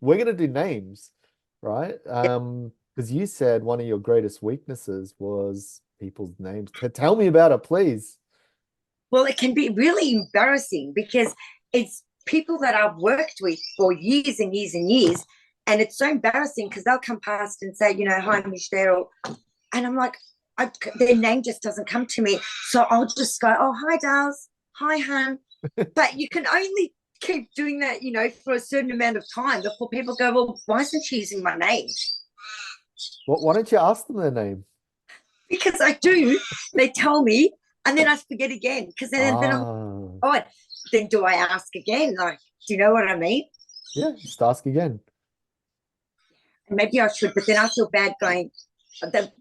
we're gonna do names, right? Because you said one of your greatest weaknesses was people's names. Tell me about it, please. Well, it can be really embarrassing because it's people that I've worked with for years and years and years. And it's so embarrassing because they'll come past and say, hi, Michelle. And I'm like, their name just doesn't come to me. So I'll just go, oh, hi, Dales. Hi, Han. But you can only keep doing that, for a certain amount of time before people go, well, why isn't she using my name? Why don't you ask them their name? Because I do. They tell me, and then I forget again. Because then I'm, Ah, oh, then do I ask again? Like, do you know what I mean? yeah, just ask again. Maybe I should, but then I feel bad going.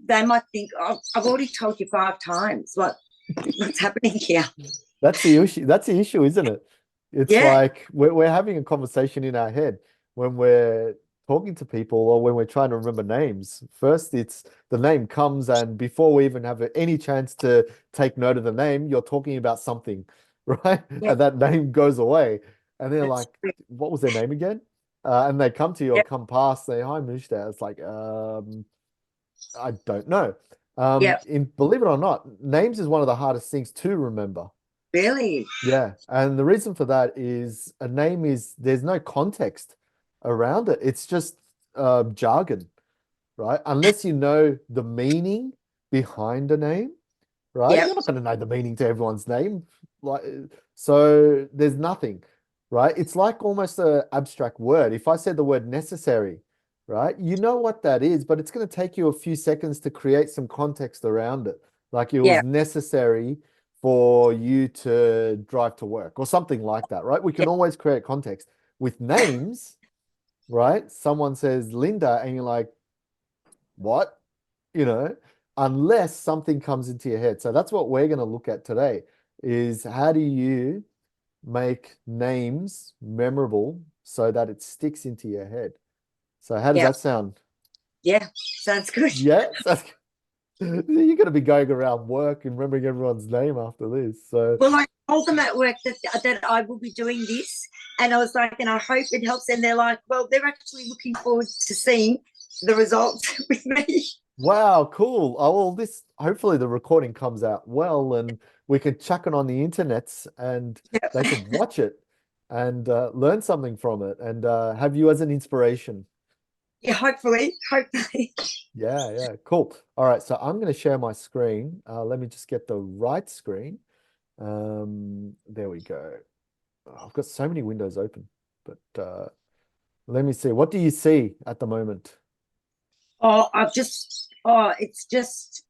They might think, oh, I've already told you 5 times. What's happening here? That's the issue. That's the issue, isn't it? It's Yeah, like we're having a conversation in our head when we're talking to people or when we're trying to remember names. First, it's the name comes, and before we even have any chance to take note of the name, you're talking about something, right? yeah, And that name goes away, and they're that's like, true. "What was their name again?" And they come to you or Yeah, come past, say, "Hi, Mushta." It's like, I don't know. yeah, Believe it or not, names is one of the hardest things to remember. really. Yeah, and the reason for that is a name is there's no context around it. It's just jargon, right? Unless you know the meaning behind a name, right? Yeah, You're not going to know the meaning to everyone's name. Like, so there's nothing, right? It's like almost an abstract word. If I said the word necessary, right? You know what that is, but it's going to take you a few seconds to create some context around it. Like it yeah, was necessary for you to drive to work or something like that, right? We yeah, can always create context. With names, right? Someone says Linda, and you're like, what? You know, unless something comes into your head. So that's what we're going to look at today is how do you make names memorable so that it sticks into your head? So how does yeah, that sound? yeah. Sounds good. Yeah, you're going to be going around work and remembering everyone's name after this. So Well, I told them at work that I will be doing this, and I was like, and I hope it helps. And they're like, well, they're actually looking forward to seeing the results with me. wow, cool. Oh, well, this hopefully the recording comes out well and we can chuck it on the internets and they Yeah, can watch it and learn something from it and have you as an inspiration. yeah. Hopefully. Yeah, yeah, cool. All right, so I'm going to share my screen. Let me just get the right screen. There we go. Oh, I've got so many windows open, but let me see. What do you see at the moment? It's just,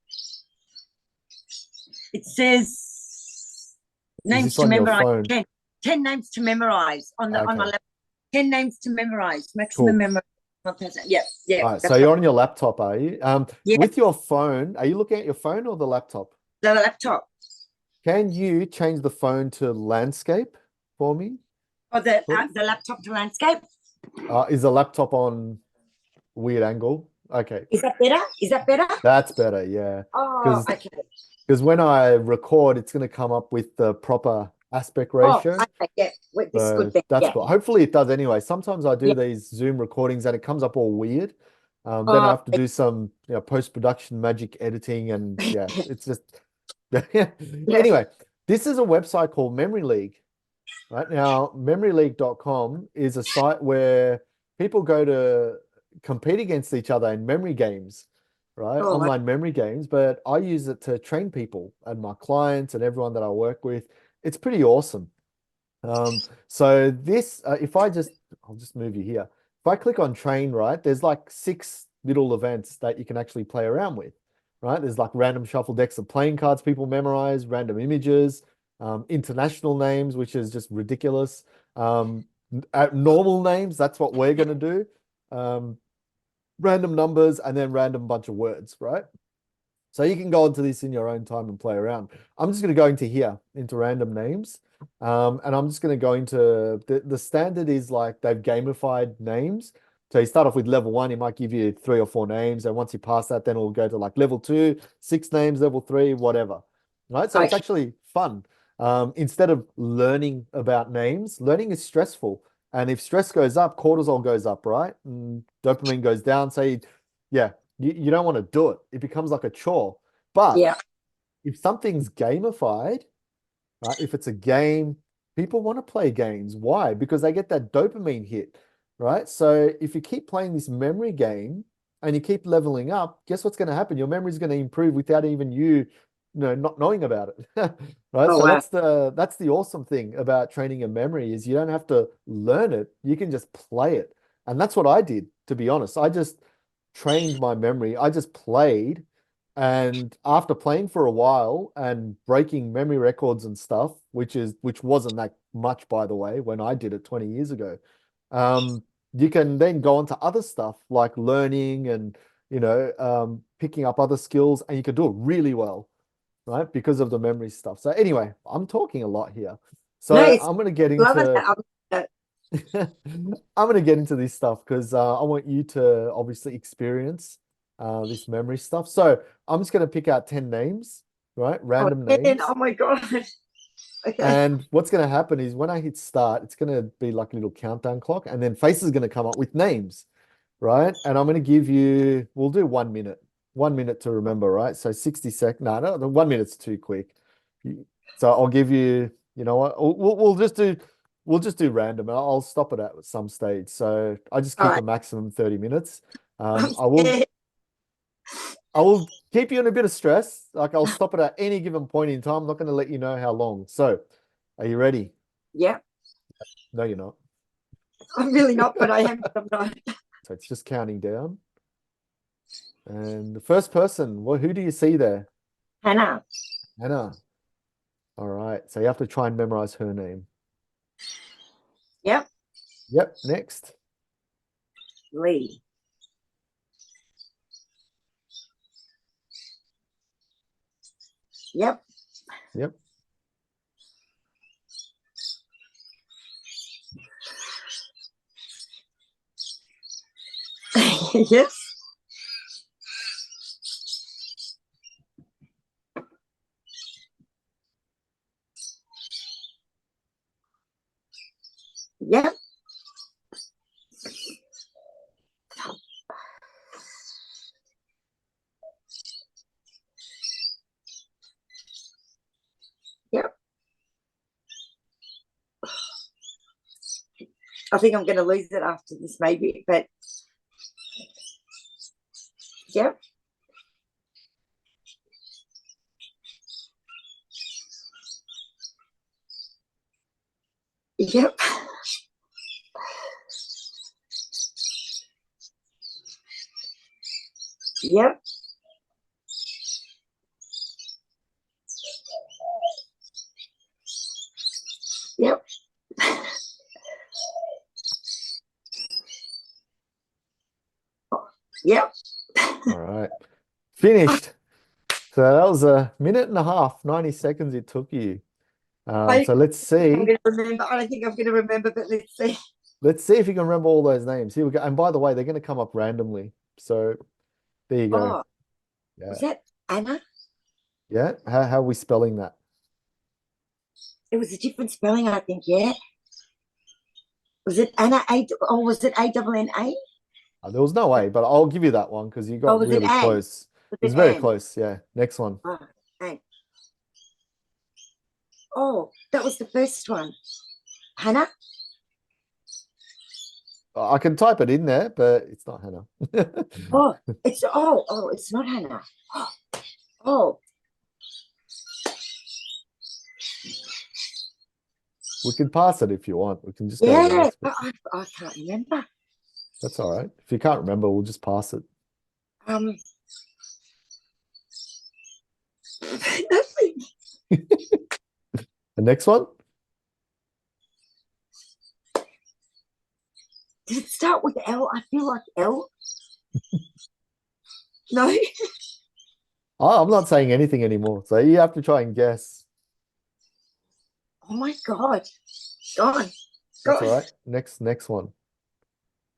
it says Is names this to on your memorize. phone? 10 names to memorize on my Okay, laptop. 10 names to memorize. Maximum cool. memory. 1%. Yeah, yeah. All right, so That's what, you're on your laptop, are you? yeah, With your phone, are you looking at your phone or the laptop? the laptop. Can you change the phone to landscape for me, Or please? the laptop to landscape. Is the laptop on weird angle? Okay, Is that better? Is that better? that's better, yeah. Oh, Because okay. because when I record, it's going to come up with the proper aspect Oh, ratio. okay. Yeah. Wait, this is So good then. that's Yeah. cool. Hopefully it does anyway. Sometimes I do Yeah. these Zoom recordings and it comes up all weird. Then I Oh, have to do some, post-production magic editing and yeah, it's just yeah. anyway, this is a website called Memory League. Right now, memoryleague.com is a site where people go to compete against each other in memory games, right? Oh, Online memory games, but I use it to train people and my clients and everyone that I work with. It's pretty awesome. So this, if I'll just move you here. If I click on train, right, there's like 6 little events that you can actually play around with, right? There's like random shuffle decks of playing cards people memorize, random images, international names, which is just ridiculous. Normal names, that's what we're going to do. Um, Random numbers and then random bunch of words, right? So you can go into this in your own time and play around. I'm just going to go into here, into random names. And I'm just going to go into the standard is like they've gamified names. So you start off with level 1, it might give you 3 or 4 names. And once you pass that, then it'll go to like level 2, 6 names, level 3, whatever. Right? So it's okay. actually fun. Instead of learning about names, learning is stressful. And if stress goes up, cortisol goes up, right? And dopamine goes down. So, yeah, you don't want to do it. It becomes like a chore. But Yeah. if something's gamified, right? If it's a game, people want to play games. Why? Because they get that dopamine hit, right? So if you keep playing this memory game and you keep leveling up, guess what's going to happen? Your memory is going to improve without even you know, not knowing about it. Right. Oh, So wow. that's the awesome thing about training your memory is you don't have to learn it. You can just play it. And that's what I did, to be honest. I just trained my memory. I just played. And after playing for a while and breaking memory records and stuff, which wasn't that much, by the way, when I did it 20 years ago, you can then go on to other stuff like learning and picking up other skills, and you can do it really well, right? Because of the memory stuff. So anyway, I'm talking a lot here. So No, it's I'm gonna get loving into that. I'm gonna get into this stuff because I want you to obviously experience this memory stuff. So I'm just gonna pick out 10 names, right? Oh, Random man, names. oh my God. Okay. And what's gonna happen is when I hit start, it's gonna be like a little countdown clock, and then Face is gonna come up with names, right? And I'm going to give you, we'll do 1 minute, 1 minute to remember, right? So 60 seconds. No, the 1 minute's too quick. So I'll give you, you know what? We'll just do random. I'll stop it at some stage. So I just All keep right. a maximum 30 minutes. I'm I will, scared. I will keep you in a bit of stress. Like I'll stop it at any given point in time. I'm not going to let you know how long. So are you ready? Yeah. No, you're not. I'm really not, but I am sometimes. So it's just counting down. And the first person, well, who do you see there? Hannah. Hannah. All right. So you have to try and memorize her name. Yep. Yep. Next. Lee. Yep. Yep. Yes. Yep. Yep. I think I'm going to lose it after this, maybe, but yep. Yep. Yep. Yep. Yep. All right. Finished. So that was a minute and a half, 90 seconds it took you. I So let's think I'm see. going to remember. I don't think I'm going to remember, but let's see. Let's see if you can remember all those names. Here we go. And by the way, they're going to come up randomly. So there you go. Oh, Yeah. was that Anna? Yeah. How are we spelling that? It was a different spelling, I think. Yeah. Was it Anna A? Or was it A-double-N-A? There was no way, but I'll give you that one because you Oh, got was it really Anne? close. Was It was it very Anne? close. Yeah. Next one. Oh, Anne. Oh, that was the first one. Hannah? I can type it in there, but it's not Hannah. Oh, it's not Hannah. Oh, We can pass it if you want. We can just go to the yeah, next but one. I can't remember. That's all right. If you can't remember, we'll just pass it. Nothing. The next one? Did it start with L? I feel like L. No. Oh, I'm not saying anything anymore. So you have to try and guess. Oh my God. Gone. That's Gone. all right. Next one.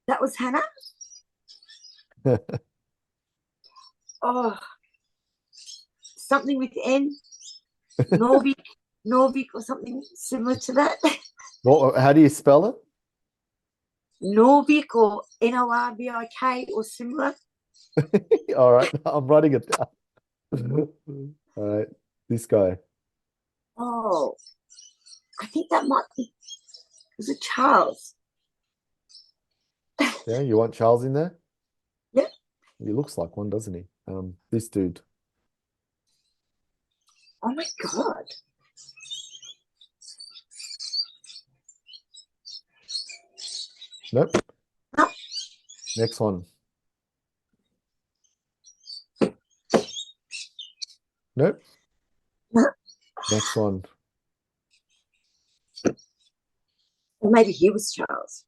That was Hannah? Oh, something with N. Norvik or something similar to that. How do you spell it? Norvik or Norvik or similar. All right, I'm writing it down. All right, this guy. Oh, I think that might be. Was it Charles? Yeah, you want Charles in there? Yeah. He looks like one, doesn't he? This dude. Oh my God. Nope. No. Next one. Nope. No. Next one. Or maybe he was Charles.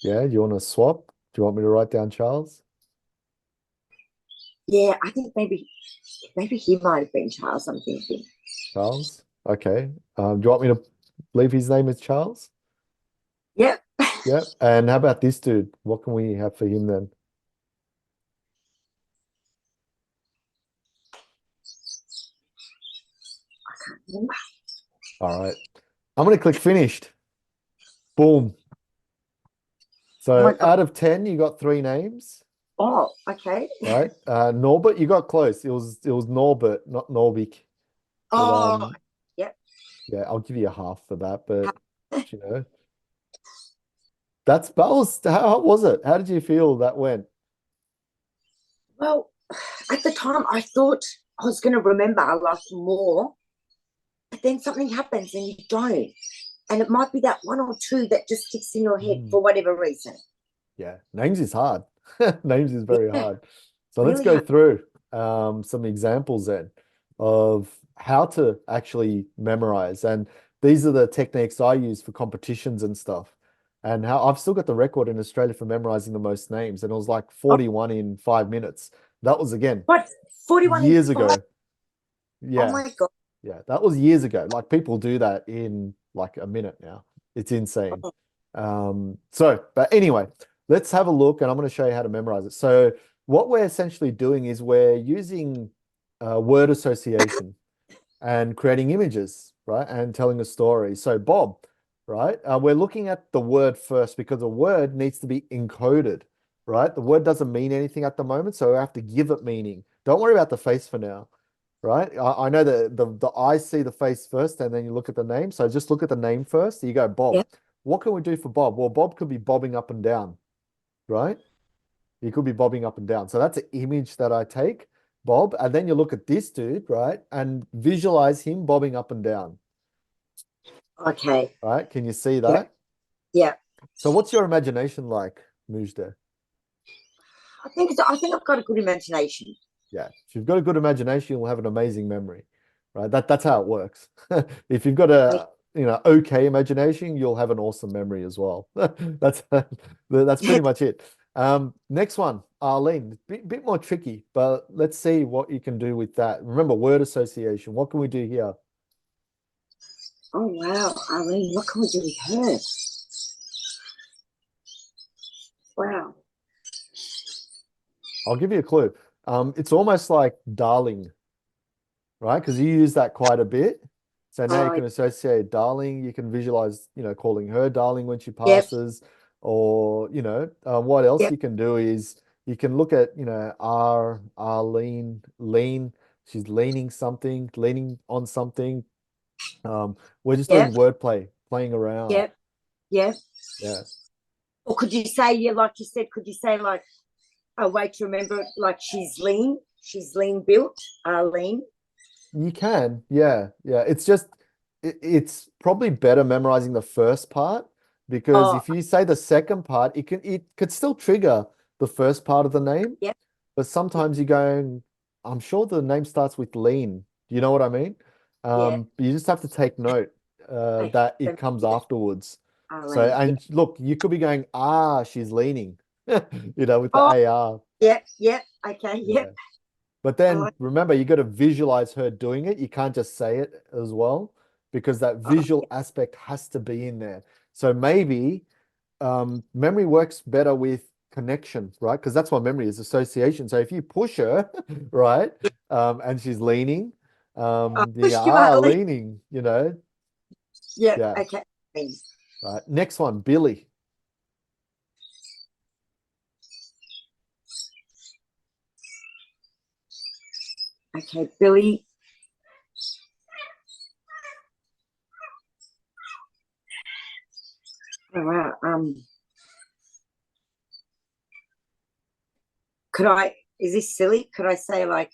Yeah, you want to swap? Do you want me to write down Charles? Yeah, I think maybe he might have been Charles. I'm thinking. Charles? Okay. Do you want me to leave his name as Charles? Yep. Yep. And how about this dude? What can we have for him then? All right. I'm going to click finished. Boom. Oh my So God. out of 10, you got 3 names, Oh, okay. right? Norbert, you got close. It was Norbert, not Norbik. But Oh, yep. yeah, I'll give you a half for that, but you know, that was how was it? How did you feel that went? Well, at the time, I thought I was going to remember a lot more, but then something happens and you don't. And it might be that one or two that just sticks in your head for whatever reason. Yeah, names is hard. Names is very Yeah, hard. So let's really go hard. through some examples then of how to actually memorize. And these are the techniques I use for competitions and stuff. And how I've still got the record in Australia for memorizing the most names, and it was like Oh, 41 in 5 minutes. That was again what? 41 in years 5? ago. Oh Yeah, my God. yeah, that was years ago. Like people do that in like a minute now. It's insane. Oh, But anyway, let's have a look and I'm going to show you how to memorize it. So what we're essentially doing is we're using word association and creating images, right? And telling a story. So Bob, right? We're looking at the word first because a word needs to be encoded, right? The word doesn't mean anything at the moment, so we have to give it meaning. Don't worry about the face for now, right? I know that the eyes see the face first and then you look at the name. So just look at the name first. You go, yeah. Bob. What can we do for Bob? Well, Bob could be bobbing up and down, right? He could be bobbing up and down. So that's an image that I take, Bob, and then you look at this dude, right? And visualize him bobbing up and down, Okay. right? Can you see Yeah. that? Yeah. So what's your imagination like, Mujde? I think I've got a good imagination. Yeah, if you've got a good imagination, you'll have an amazing memory, right? That's how it works. If you've got Like, a okay imagination, you'll have an awesome memory as well. That's yeah. pretty much it. Next one, Arlene, bit more tricky, but let's see what you can do with that. Remember, word association. What can we do here? Oh wow, Eileen, what can we do with her? Wow. I'll give you a clue. It's almost like darling, right? Because you use that quite a bit. So now you Oh, can associate darling. You can visualize, calling her darling when she yep, passes, or what else yep, you can do is you can look at, Arlene, lean. She's leaning something, leaning on something. We're just doing yep, wordplay, playing around. yep, yep. Yeah. Or could you say, yeah, like you said, could you say like a way to remember it, like she's lean built, lean. You can, yeah, yeah. It's just it's probably better memorizing the first part because Oh, if you say the second part, it could still trigger the first part of the name, yep, but yep, sometimes you're going, I'm sure the name starts with lean. You know what I mean? yeah. You just have to take note Okay, that so it comes maybe afterwards. that So, lean. Yeah. and look, you could be going, she's leaning, with the Oh, AR. yep, yep. Okay, Yeah. yep. But I then like. remember, you got to visualize her doing it. You can't just say it as well because that Oh, visual aspect has to be in there. So maybe memory works better with connection, right? Because that's what memory is, association. So if you push her, right, and she's leaning, I you go, pushed you, Eileen. leaning, Yep. yeah, Okay. right. Next one, Billy. Okay, Billy. Oh, wow. Is this silly? Could I say, like,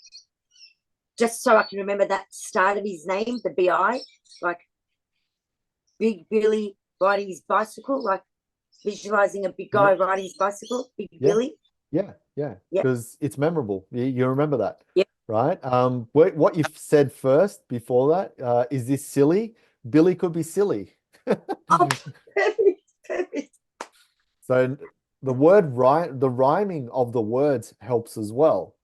just so I can remember that start of his name, the BI, like Big Billy riding his bicycle, like visualizing a big Yeah, guy riding his bicycle, Big yeah, Billy. yeah, Yep, because it's memorable. You remember that, yep. right? What you've said first before that, is this silly? Billy could be silly. Oh, perfect, perfect. So the rhyming of the words helps as well,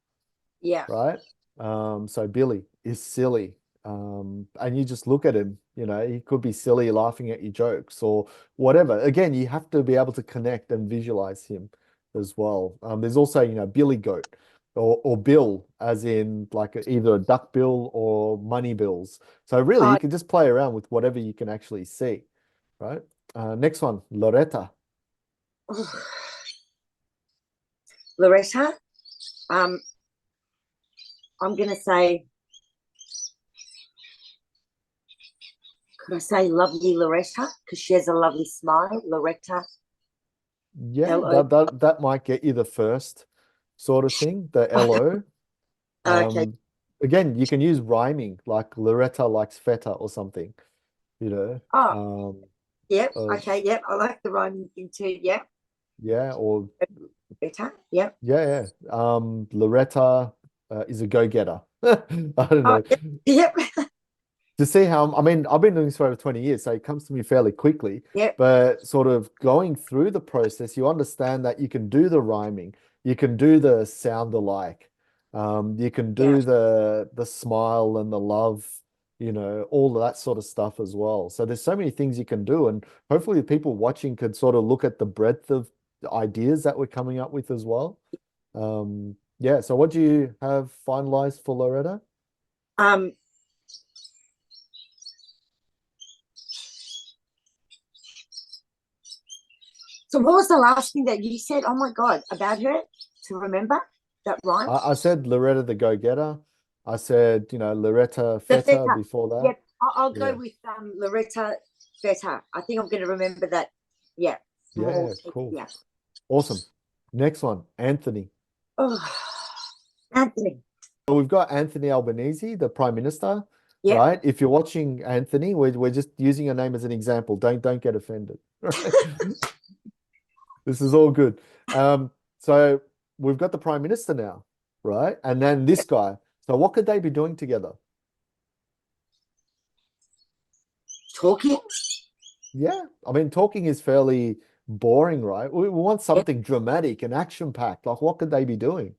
Yeah. right? So Billy is silly. And you just look at him, he could be silly laughing at your jokes or whatever. Again, you have to be able to connect and visualize him as well. There's also, Billy Goat or Bill, as in like either a duck bill or money bills. So really, Oh, you can just play around with whatever you can actually see, right? Next one, Loretta. Loretta. Um, I'm gonna say, could I say lovely Loretta? Because she has a lovely smile. Loretta. Yeah, L-O. that might get you the first sort of thing, the LO. Okay. Um, Again, you can use rhyming, like Loretta likes feta or something, you know. Oh, Um, yep. uh, Okay. Yep. I like the rhyming thing too. Yep. yeah, or Loretta. Yep. yeah, yeah. Loretta is a go-getter. I don't Oh, know. yep. Yep. To see how, I mean, I've been doing this for over 20 years, so it comes to me fairly quickly. Yep. But sort of going through the process, you understand that you can do the rhyming, you can do the sound alike, you can Yeah. do the smile and the love, all of that sort of stuff as well. So there's so many things you can do, and hopefully the people watching could sort of look at the breadth of ideas that we're coming up with as well. Yeah, so what do you have finalized for Loretta? Um. So what was the last thing that you said? Oh my God, about her to remember that rhyme? I said Loretta the Go-Getter. I said, Loretta The Feta feta. before that. Yep. I'll go Yeah. with Loretta Feta. I think I'm going to remember that. Yeah. Small. Yeah, cool. Yeah. Awesome. Next one, Anthony. Oh, Anthony. So we've got Anthony Albanese, the Prime Minister, Yep. right? If you're watching Anthony, we're just using your name as an example. Don't get offended. Right? This is all good. So we've got the Prime Minister now, right? And then this guy. So what could they be doing together? Talking. Yeah, I mean, talking is fairly boring, right? We want Yep. something dramatic and action-packed. Like, what could they be doing?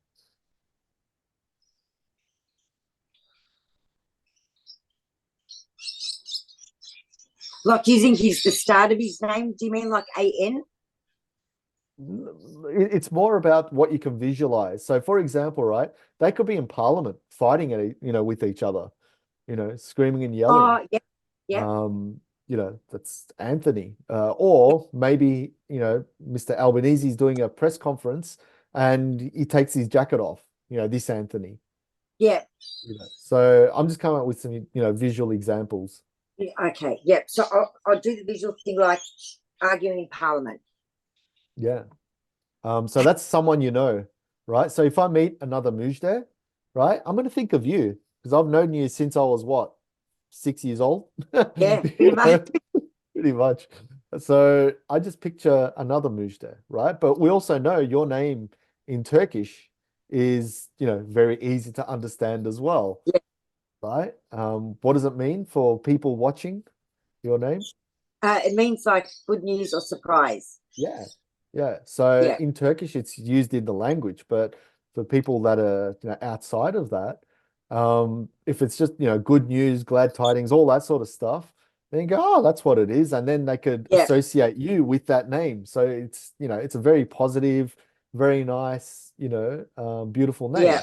Like using the start of his name. Do you mean like AN? It's more about what you can visualize. So, for example, right, they could be in Parliament fighting with each other, screaming and yelling. Oh, yep. Yep. That's Anthony. Or maybe, Mr. Albanese's doing a press conference and he takes his jacket off, this Anthony. Yep. So I'm just coming up with some, visual examples. Yeah, okay. Yep. So I'll do the visual thing like arguing in Parliament. Yeah. So that's someone right? So if I meet another Mujde, right, I'm going to think of you because I've known you since I was what, 6 years old? Yeah, You pretty know, much. pretty much. So I just picture another Mujde, right? But we also know your name in Turkish is, very easy to understand as well, Yeah. right? What does it mean for people watching your name? It means like good news or surprise. Yeah. Yeah. So Yeah. in Turkish, it's used in the language, but for people that are, outside of that, if it's just, good news, glad tidings, all that sort of stuff, then you go, oh, that's what it is. And then they could Yeah. associate you with that name. So it's, it's a very positive, very nice, beautiful Yeah. name,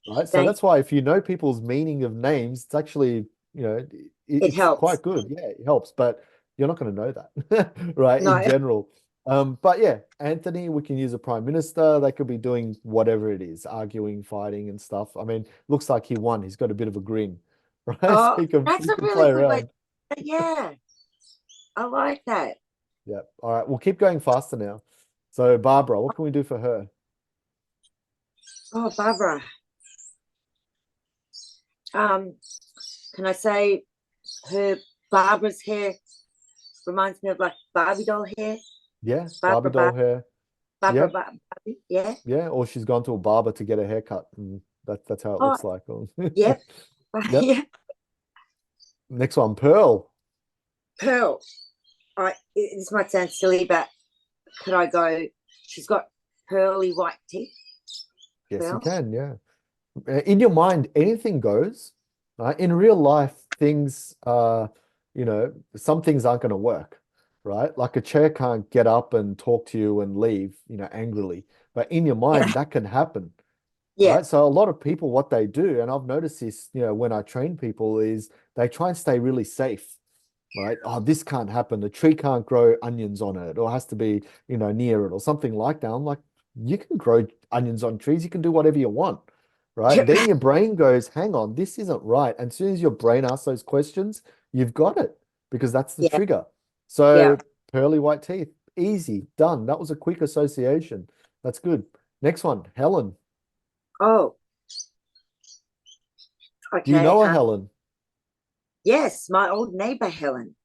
right? So Thank. that's why if you know people's meaning of names, it's actually, It it's helps. quite good. Yeah, it helps, but you're not going to know that, right? In No. general. But yeah, Anthony, we can use a prime minister. They could be doing whatever it is, arguing, fighting, and stuff. I mean, looks like he won. He's got a bit of a grin, right? So Oh, that's he a can really play good way. around. Yeah, I like that. Yeah. All right. We'll keep going faster now. So Barbara, what can we do for her? Oh, Barbara. Um, can I say her Barbara's hair reminds me of like Barbie doll hair? Yeah, Barbie Barbara, doll Bar hair. Barbara, Yep. Barbie. Yeah. Yeah. Or she's gone to a barber to get a haircut, and that's how it Oh, looks like. yep. Yep. Yeah. Next one, Pearl. Pearl. All right. This might sound silly, but could I go? She's got pearly white teeth. Yes, you Pearl. can. Yeah. In your mind, anything goes, right? In real life, things some things aren't going to work, right? Like a chair can't get up and talk to you and leave, angrily. But in your mind, Yeah. that can happen, Yeah. right? So a lot of people, what they do, and I've noticed this, when I train people, is they try and stay really safe, right? Oh, this can't happen. The tree can't grow onions on it, or has to be, near it, or something like that. I'm like, you can grow onions on trees. You can do whatever you want, right? Then your brain goes, hang on, this isn't right. And as soon as your brain asks those questions, you've got it because that's the Yeah. trigger. Yeah. So pearly white teeth, easy, done. That was a quick association. That's good. Next one, Helen. Oh, Do you okay. know a Helen? Yes, my old neighbor Helen.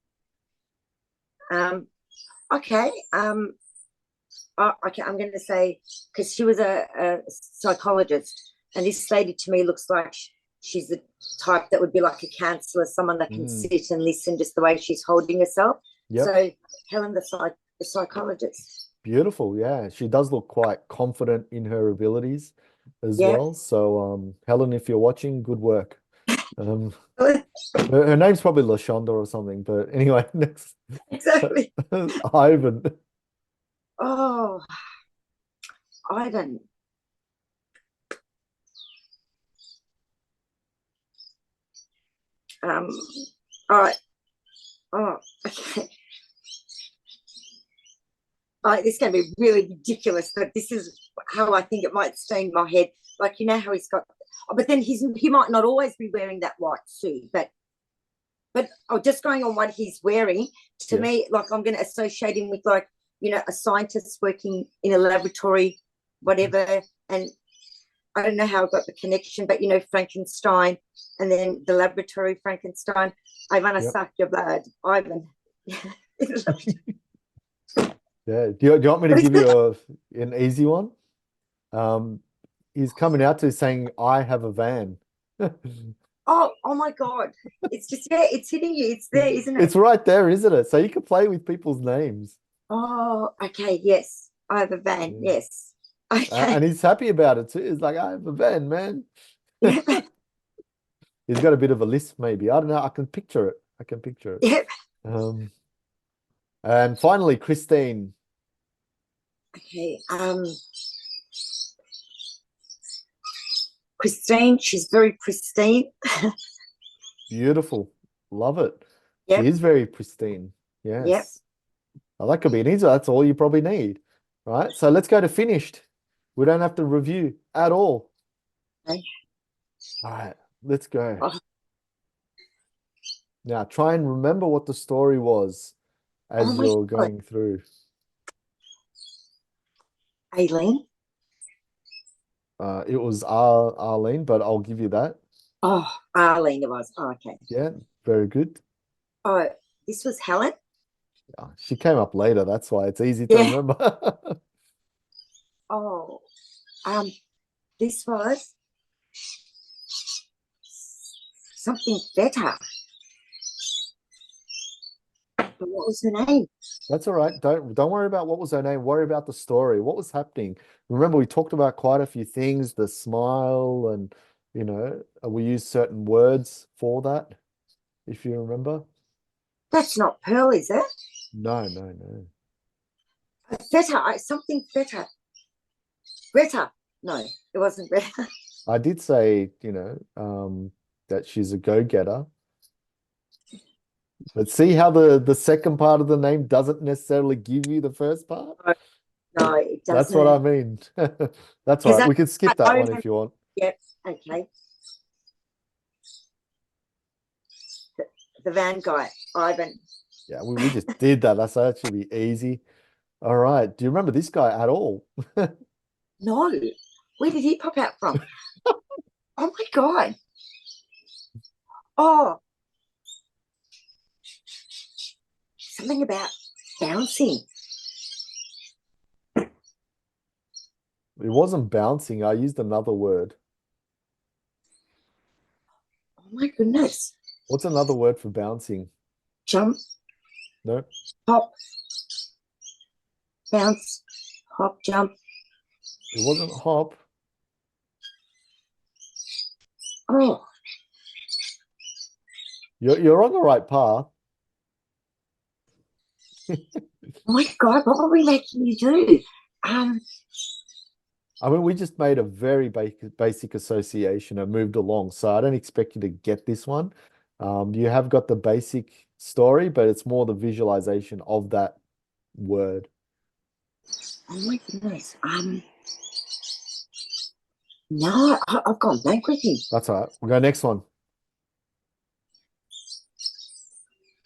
Um, okay. Okay, I'm going to say because she was a psychologist, and this lady to me looks like she's the type that would be like a counselor, someone that can Mm, sit and listen just the way she's holding herself. yep. So Helen, the psychologist. Beautiful. Yeah. She does look quite confident in her abilities as Yeah, well. So, Helen, if you're watching, good work. Um, her name's probably Lashonda or something, but anyway, next. exactly. Ivan. Oh, Ivan. Um, all right. Oh, okay. This is going to be really ridiculous, but this is how I think it might stay in my head. Like, you know how he's got, but then he might not always be wearing that white suit, but just going on what he's wearing, to Yes. me, like I'm going to associate him with like, a scientist working in a laboratory, whatever. And I don't know how I got the connection, but Frankenstein and then the laboratory Frankenstein. I want to Yep. suck your blood, Ivan. Yeah. Do you want me to give you an easy one? Um, he's coming out to saying, I have a van. Oh my God. It's just, yeah, it's hitting you. It's there, isn't it? It's right there, isn't it? So you can play with people's names. Oh, okay. Yes. I have a van. Yeah. Yes. And Okay. he's happy about it too. He's like, I have a van, man. Yeah. He's got a bit of a list, maybe. I don't know. I can picture it. I can picture it. Yeah. Um, and finally, Christine. Okay. Christine, she's very pristine. Beautiful. Love it. She Yep. is very pristine. Yep. Yes. Oh, that could be an easy. That's all you probably need. Right. So let's go to finished. We don't have to review at all. Okay. All right. Let's go. Oh, Now try and remember what the story was oh as my you're God. going through. Aileen. It was Arlene, but I'll give you that. Oh, Arlene it was. Oh, okay. Yeah, very good. Oh, this was Helen. She came up later, that's why it's easy to Yeah. remember. Oh, um, this was something better. But what was her name? That's all right. Don't worry about what was her name. Worry about the story. What was happening? Remember, we talked about quite a few things, the smile, and we used certain words for that, if you remember. That's not Pearl, is it? No, no, no. Better. Something better. Better. No, it wasn't better. I did say, that she's a go-getter. But see how the second part of the name doesn't necessarily give you the first part? No, it That's what I doesn't. mean. That's all Because right. that We can skip I that one remember. if you want. Yep. Okay. The van guy, Ivan. Yeah, we just did that. That's actually easy. All right. Do you remember this guy at all? No, where did he pop out from? Oh my god. Oh, something about bouncing. It wasn't bouncing. I used another word. Oh my goodness. What's another word for bouncing? Jump, No, hop, bounce, hop, jump. it wasn't hop. Oh, You're on the right path. oh my god, what were we making you do? I mean, we just made a very basic association and moved along. So I don't expect you to get this one. You have got the basic story, but it's more the visualization of that word. Oh my goodness. No, I've gone blank with him. That's all right. We'll go next one.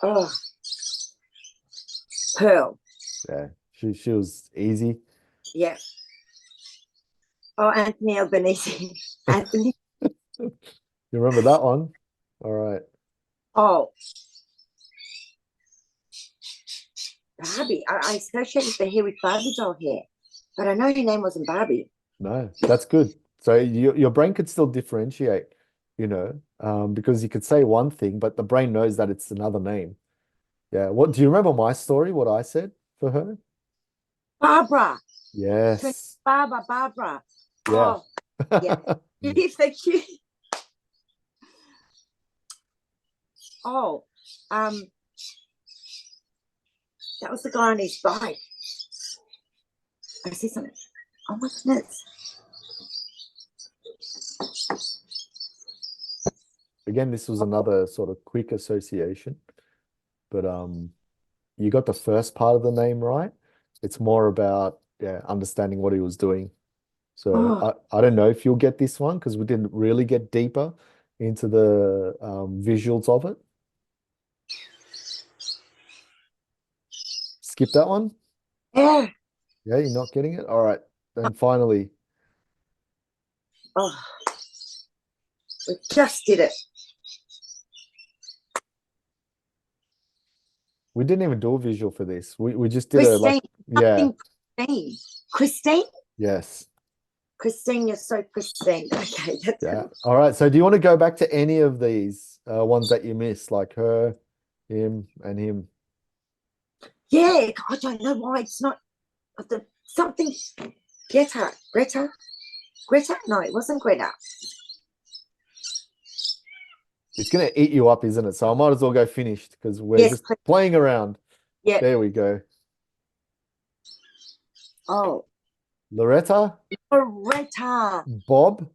Oh, Pearl. Yeah, she was easy. Yeah. Oh, Anthony Albanese. Anthony. You remember that one? All right. Oh, Barbie. I associated the hair with Barbie doll hair, but I know your name wasn't Barbie. No, that's good. So your brain could still differentiate, because you could say one thing, but the brain knows that it's another name. Yeah. What do you remember my story? What I said for her? Barbara. Yes. Barbara. Yeah. Oh, yeah. Thank you. Oh, that was the guy on his bike. I see something. Oh my goodness. Again, this was another sort of quick association, but you got the first part of the name right. It's more about understanding what he was doing. So Oh, I don't know if you'll get this one because we didn't really get deeper into the visuals of it. Skip that one. yeah. Yeah, you're not getting it. All right. Then finally, Oh, we just did it. we didn't even do a visual for this. We just did a Christine. yeah, Something Christine. Christine? yes. Christine, you're so Christine. Okay, that's Yeah. All right. So do you want to go back to any of these ones that you missed, like her, him, and him? yeah. I don't know why it's not the something. Greta. No, it wasn't Greta. It's gonna eat you up, isn't it? So I might as well go finished because we're Yes. just playing around. Yeah. There we go. Oh, Loretta, Greta. Bob,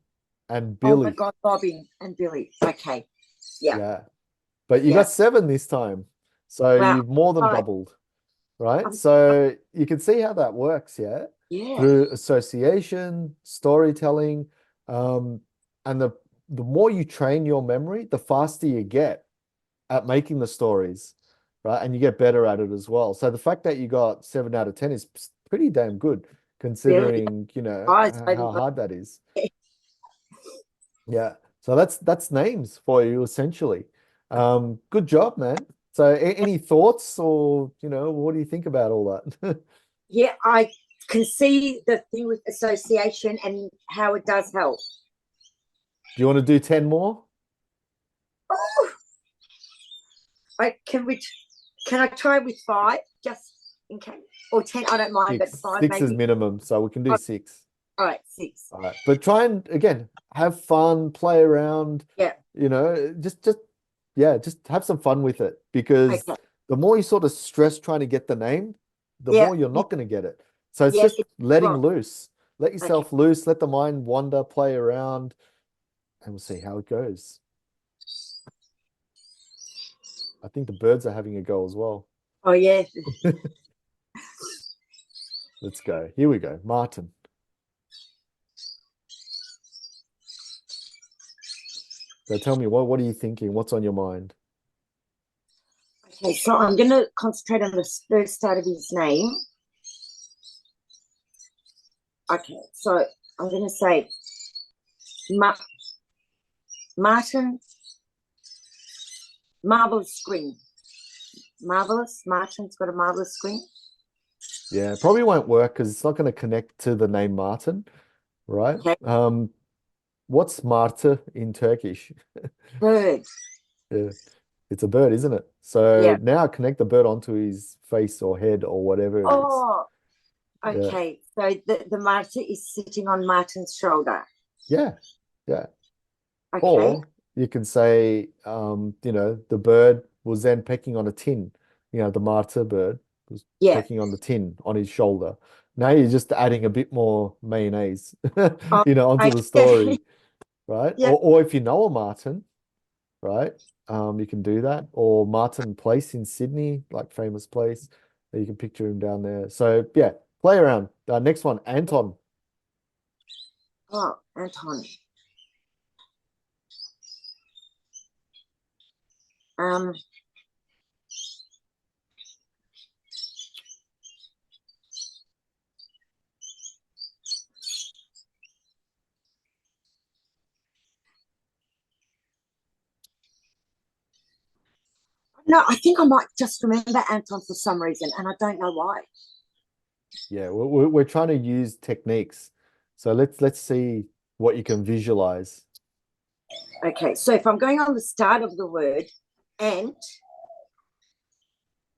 and Oh my Billy. God, Bobby and Billy. Okay. Yeah. Yeah. But you Yeah. got 7 this time. So Wow. you've more than All right. doubled, right? Um, So you can see how that works, yeah? Yeah. Through association, storytelling, and the more you train your memory, the faster you get at making the stories, right? And you get better at it as well. So the fact that you got 7 out of 10 is pretty damn good Really. considering, Oh, it's how hard that is. Yeah. So that's names for you essentially. Good job, man. So any thoughts or, what do you think about all that? Yeah, I can see the thing with association and how it does help. Do you want to do 10 more? Oh, can I try with 5 just in case, or 10? I don't mind, but 6. 5 6 is maybe. minimum, so we can do Oh, 6. all right, 6. All right. But try and again have fun, play around, Yeah. just have some fun with it because Okay. the more you sort of stress trying to get the name, the Yeah. more you're not going to get it. So it's Yeah. just It's letting wrong. loose. Let yourself loose, let the mind wander, play around, and we'll see how it goes. I think the birds are having a go as well. Oh yeah. Let's go. Here we go. Martin. So tell me, what are you thinking? What's on your mind? Okay, so I'm going to concentrate on the first start of his name. Okay, so I'm going to say Martin Marvelous Screen. Marvelous. Martin's got a marvelous screen. Yeah, it probably won't work because it's not going to connect to the name Martin, right? Okay. What's Martı in Turkish? Bird. Yeah, it's a bird, isn't it? So Yeah. now connect the bird onto his face or head or whatever it is. Oh, Yeah. okay. So the Marta is sitting on Martin's shoulder. Yeah, yeah. Okay. Or you can say, the bird was then pecking on a tin. The martyr bird was Yeah. pecking on the tin on his shoulder. Now you're just adding a bit more mayonnaise, Oh, onto the story, right? Yeah. Or if you know a Martin, right? You can do that. Or Martin Place in Sydney, like famous place. You can picture him down there. So yeah, play around. Next one, Anton. Oh, Anton. No, I think I might just remember Anton for some reason, and I don't know why. Yeah, we're trying to use techniques. So let's see what you can visualize. Okay, so if I'm going on the start of the word, ant,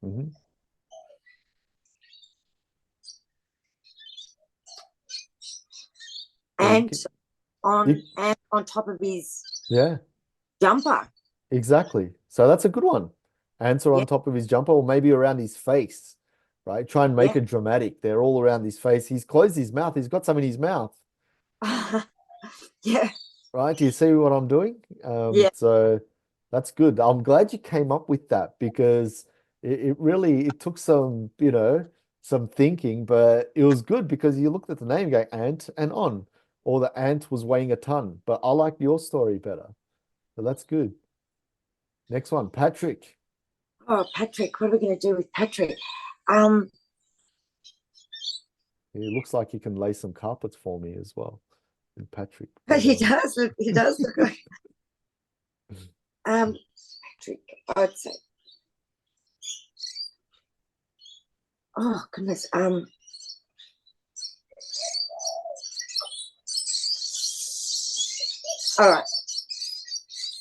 Mhm. Yeah, ant on top of his yeah, jumper. exactly. So that's a good one. Ants are Yeah. on top of his jumper or maybe around his face, right? Try and make Yeah. it dramatic. They're all around his face. He's closed his mouth. He's got some in his mouth, Yeah. right? Do you see what I'm doing? Yeah. So that's good. I'm glad you came up with that because it really it took some thinking, but it was good because you looked at the name, going ant and on, or the ant was weighing a ton. But I like your story better. So that's good. Next one, Patrick. Oh, Patrick, what are we going to do with Patrick? Um, It looks like he can lay some carpets for me as well. And Patrick. but he But, does. He does look like. Patrick, I'd say. Oh goodness. All right.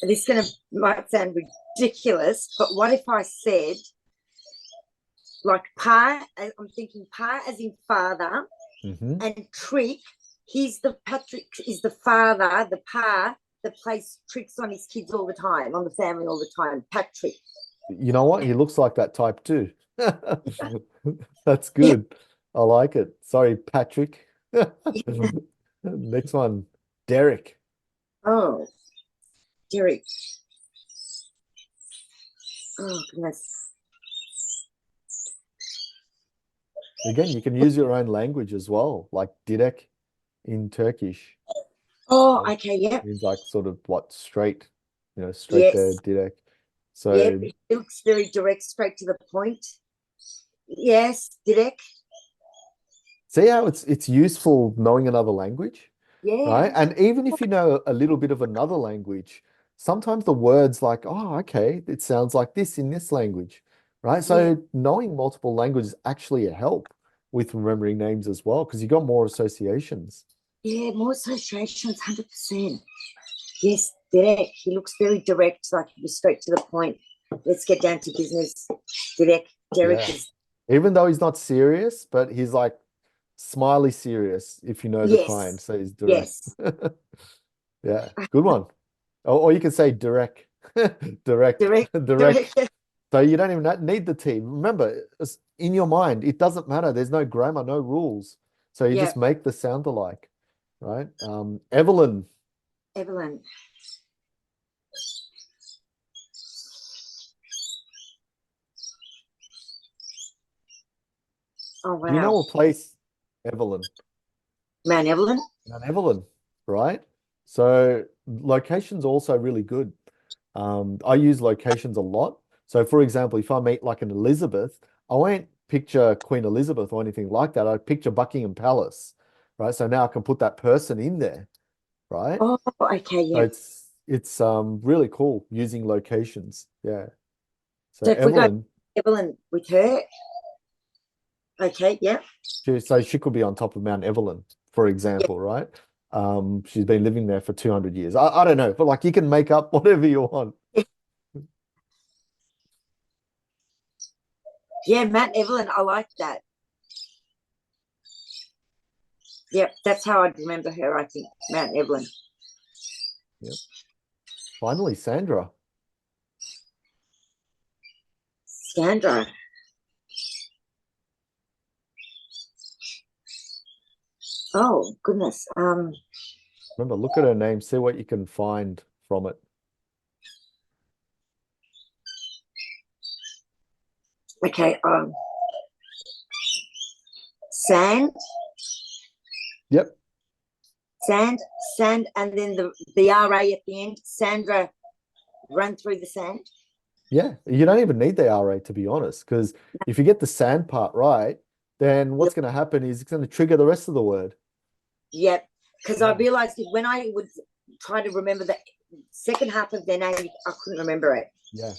This might sound ridiculous, but what if I said like Pa? I'm thinking Pa as in father, mhm. and Trick. Patrick is the father, the Pa that plays tricks on his kids all the time, on the family all the time. Patrick. You know what? He looks like that type too. That's Yeah. good. I like it. Sorry, Patrick. Next one, Derek. Oh, Derek. Oh goodness. Again, you can use your own language as well, like Direk in Turkish. Oh, Right? okay. Yep. Means like sort of what straight, straight there, Yes. Direk. Yep. So It looks very direct, straight to the point. Yes, Derek. see how it's useful knowing another language, right? Yeah. And even if you know a little bit of another language, sometimes the words like, oh, okay, it sounds like this in this language, right? Yeah. So knowing multiple languages is actually a help with remembering names as well, because you got more associations. Yeah. More associations, 100%. Yes, Derek. He looks very direct, like he was straight to the point. Let's get down to business. Derek. Derek Yeah. is. Even though he's not serious, but he's like smiley serious, if you know the kind. Yes. So he's direct. Yes. Yeah, good one. Or you can say direct, direct, Derek. direct. Derek. So you don't even need the team. Remember, it's in your mind, it doesn't matter. There's no grammar, no rules. So you Yeah. just make the sound alike, right? Evelyn. Evelyn. Oh Do you wow. know a place, Evelyn? Mount Evelyn. Mount Evelyn, right? So location's also really good. I use locations a lot. So for example, if I meet like an Elizabeth, I won't picture Queen Elizabeth or anything like that. I picture Buckingham Palace, right? So now I can put that person in there, right? Oh, okay, So yeah. it's really cool using locations. Yeah. So So if we go Evelyn, Evelyn with her, okay, yeah. so she could be on top of Mount Evelyn, for Yeah, example, right? She's been living there for 200 years. I don't know, but like you can make up whatever you want. yeah, Mount Evelyn, I like that. Yep, that's how I'd remember her, I think. Mount Evelyn. Yep. Finally, Sandra. Sandra. Oh goodness. Remember, look at her name, see what you can find from it. Okay, sand, Yep. sand, sand, and then the RA at the end. Sandra run through the sand. Yeah. You don't even need the RA to be honest, because if you get the sand part right, then what's Yep, going to happen is it's going to trigger the rest of the word. yep. Because I Yeah. realized that when I would try to remember the second half of their name, I couldn't remember it. Yeah.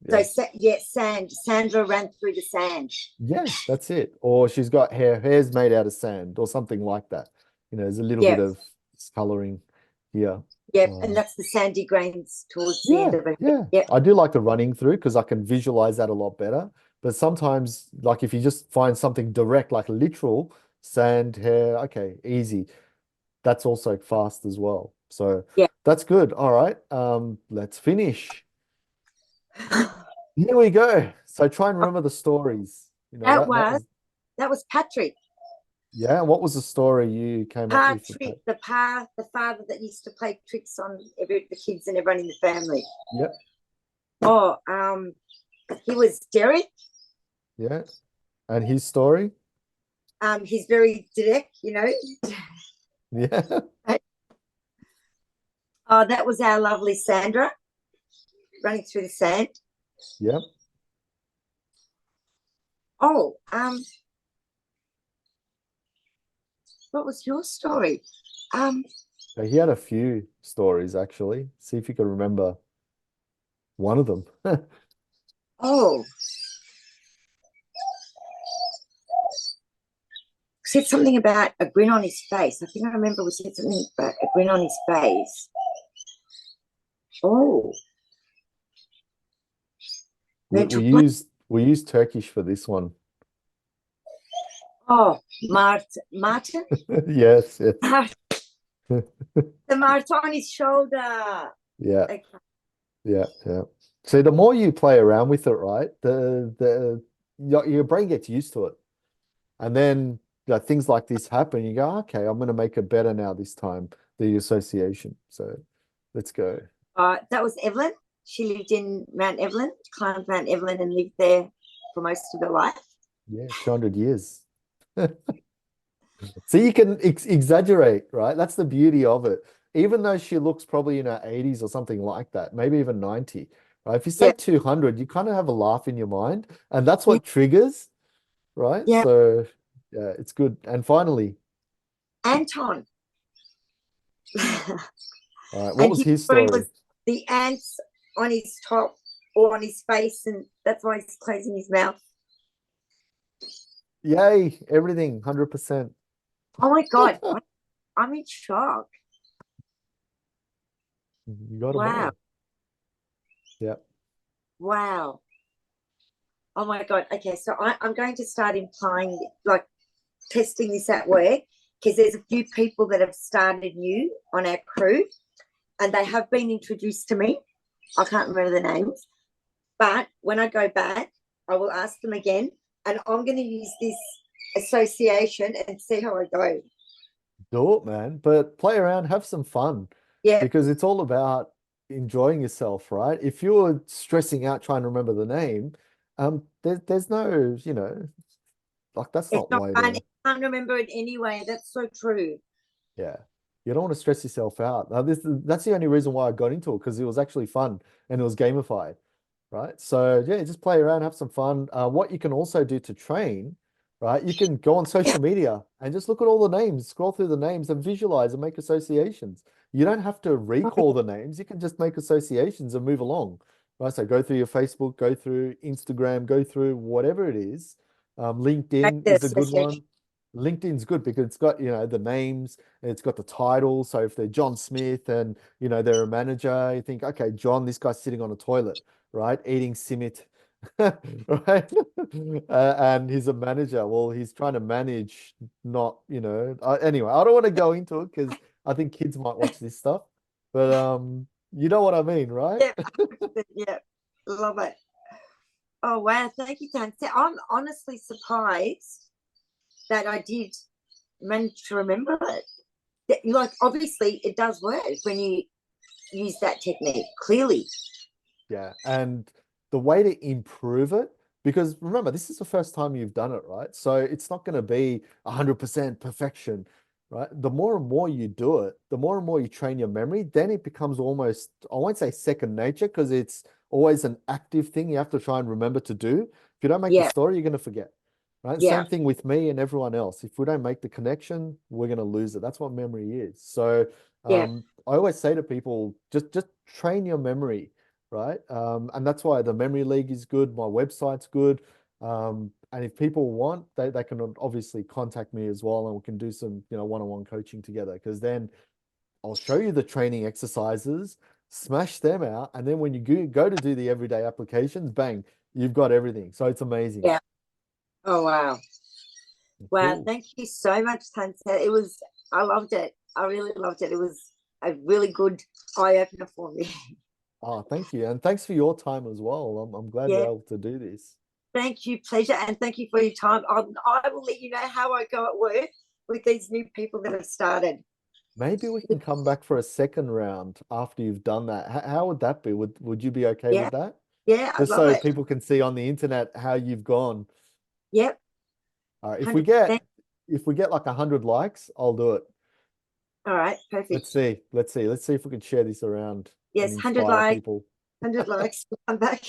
So Yeah. yeah, sand. Sandra ran through the sand. Yeah, that's it. Or she's got hair's made out of sand or something like that. There's a little bit Yep, of coloring here. yep. And Um, that's the sandy grains towards the end yeah, of it. yeah. Yep, I do like the running through because I can visualize that a lot better. But sometimes, like if you just find something direct, like literal sand, hair, okay, easy. That's also fast as well. So yeah. that's good. All right. Let's finish. Here we go. So try and remember the stories. That That was was that was Patrick. yeah. What was the story you came up with for Pat? Patrick, the father that used to play tricks on the kids and everyone in the family. Yep. Oh, he was Derek. Yeah. And his story? He's very direct, you know. Yeah. Oh, that was our lovely Sandra running through the sand. Yep. Oh, what was your story? Um, So he had a few stories actually. See if you can remember one of them. oh, said something about a grin on his face. I think I remember we said something about a grin on his face. Oh, We, we mental blank. used we used Turkish for this one. Oh, Martin. Yes, yes. The Mart on his shoulder. Yeah, Okay. yeah, yeah. See, the more you play around with it, right, the your brain gets used to it. And then things like this happen, you go, okay, I'm gonna make it better now this time, the association. So let's go. That was Evelyn. She lived in Mount Evelyn, climbed Mount Evelyn and lived there for most of her life. Yeah, 200 years. So you can exaggerate, right? That's the beauty of it. Even though she looks probably in her 80s or something like that, maybe even 90, right? If you say Yeah, 200, you kind of have a laugh in your mind, and that's yeah, what triggers, right? yeah. So yeah, it's good. And finally, Anton. all right, what And was his his story story? was the ants on his top or on his face, and that's why he's closing his mouth. Yay, everything, 100%. Oh my God. I'm in shock. You got them Wow. all. Yeah. Wow. Oh my God. Okay. So I'm going to start implying, like testing this at work, because there's a few people that have started new on our crew and they have been introduced to me. I can't remember the names, but when I go back, I will ask them again, and I'm going to use this association and see how I go. Do it, man. But play around, have some fun Yeah, because it's all about enjoying yourself, right? If you're stressing out trying to remember the name, there's no, Like that's It's not not way fun. to, You can't remember it anyway. That's so true. yeah. You don't want to stress yourself out. Now, that's the only reason why I got into it because it was actually fun and it was gamified, right? So yeah, just play around, have some fun. What you can also do to train, right? You can go on social media and just look at all the names, scroll through the names and visualize and make associations. You don't have to recall the names. You can just make associations and move along, right? So go through your Facebook, go through Instagram, go through whatever it is. Make LinkedIn the is a good association. one. LinkedIn's good because it's got, the names, it's got the title. So if they're John Smith and, they're a manager, you think, okay, John, this guy's sitting on a toilet, right? Eating simit, right? And he's a manager. Well, he's trying to manage, not, anyway, I don't want to go into it because I think kids might watch this stuff, but you know what I mean, right? Yeah, yeah, love it. Oh wow, thank you, Dan. So I'm honestly surprised that I did manage to remember it. Like obviously it does work when you use that technique, clearly. Yeah, and the way to improve it, because remember, this is the first time you've done it, right? So it's not going to be 100% perfection, right? The more and more you do it, the more and more you train your memory, then it becomes almost, I won't say second nature, because it's always an active thing you have to try and remember to do. If you don't make the Yeah, story, you're going to forget, right? yeah, Same thing with me and everyone else. If we don't make the connection, we're going to lose it. That's what memory is. So yeah, I always say to people, just train your memory, right? And that's why the Memory League is good. My website's good. And if people want, they can obviously contact me as well, and we can do some, one-on-one coaching together. Because then I'll show you the training exercises, smash them out, and then when you go to do the everyday applications, bang, you've got everything. So it's amazing. yeah. Oh wow. Wow, Cool. thank you so much, Sunset. I loved it. I really loved it. It was a really good eye opener for me. Oh, thank you. And thanks for your time as well. I'm glad we're Yeah, able to do this. thank you, pleasure, and thank you for your time. I will let you know how I go at work with these new people that have started. Maybe we can come back for a second round after you've done that. How would that be? Would you be okay Yeah, with that? yeah, I'd Just love so it. people can see on the internet how you've gone. Yep, All right, 100%. if we get like 100 likes, I'll do it. All right, perfect. Let's see if we can share this around and Yes, 100 inspire likes, people. 100 likes. Come back.